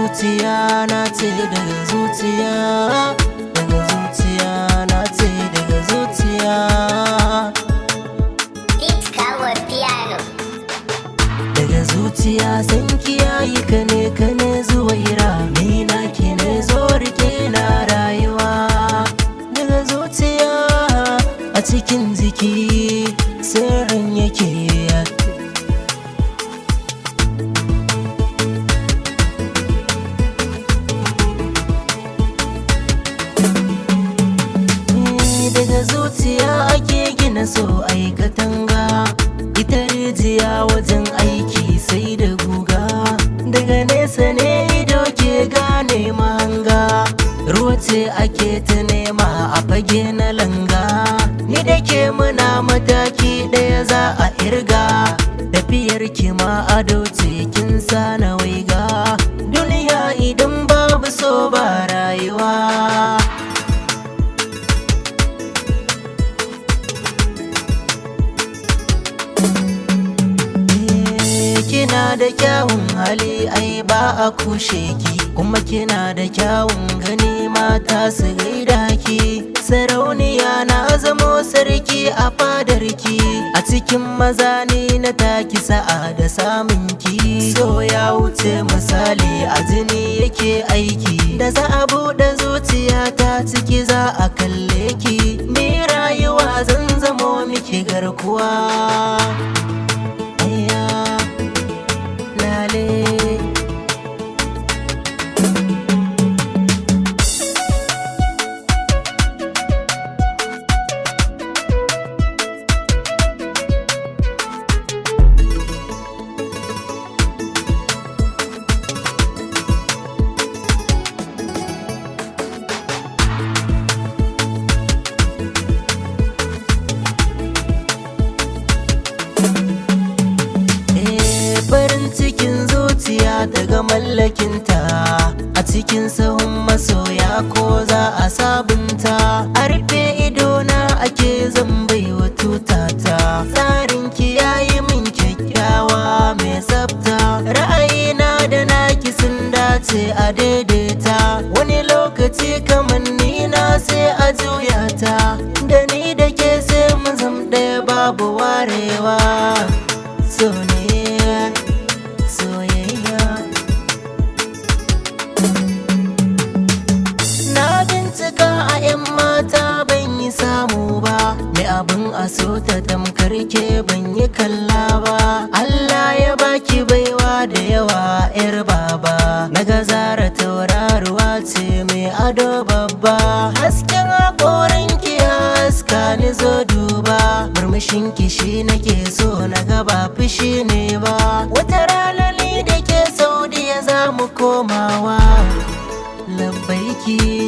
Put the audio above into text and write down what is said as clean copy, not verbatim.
zuciya na ce daga zuciya, daga zuciya na ce daga zuciya. Daga zuciya san kiyayi kane zuwaira, ni na ki ne zo rike na rayuwa. Daga zuciya a cikin jiki sirrin yake. Daga zuciya ake gina so aikatanga, ita rijiya wajen aiki sai da guga. Daga nesa ne ido ke gane mahanga, ruwa ce ake ta nema a fage na langa. Ni da ke muna mataki ɗaya za a irga, tafiyar ki ma ado ce kin sa na waiga. Duniya idan babu so ba rayuwa. Kina da kyawun hali ai ba a kushe ki, kuma kina da kyawun gani mata su gaida ki. Sarauniya na zamo sarki a fadarki, a cikin maza ne na taki sa'a da samun ki. So ya wuce misali a jini yake aiki, da za a buɗe zuciya ta ciki za a kalle ki. Ni rayuwa zan zamo miki garkuwa. Farin cikin zuciya daga mallakinta, a cikin sahun masoya ko za a sabunta. A rufe idona ake zambai wa tutata, tsarin ki yayi min kyakkyawa mai tsafta. Ra'ayina da naki sun dace a daidaita, wani lokaci kamanni na sai a juya ta. Da ni da ke sai mu zam ɗaya babu warewa. So ne soyayya. Na bincika a 'yan mata ban yi samu ba, mai abin a so ta tamkar ke ban yi kalla ba. Allah ya baki baiwa da yawa 'yar baba, na ga Zara tauraruwa ce mai ado babba. Hasken haƙoranki ya haska ni zo duba, murmushin kishi nake so na ga ba fushi ne ba. Wata rana ni da ke Saudiya za mu komawa, labbaiki.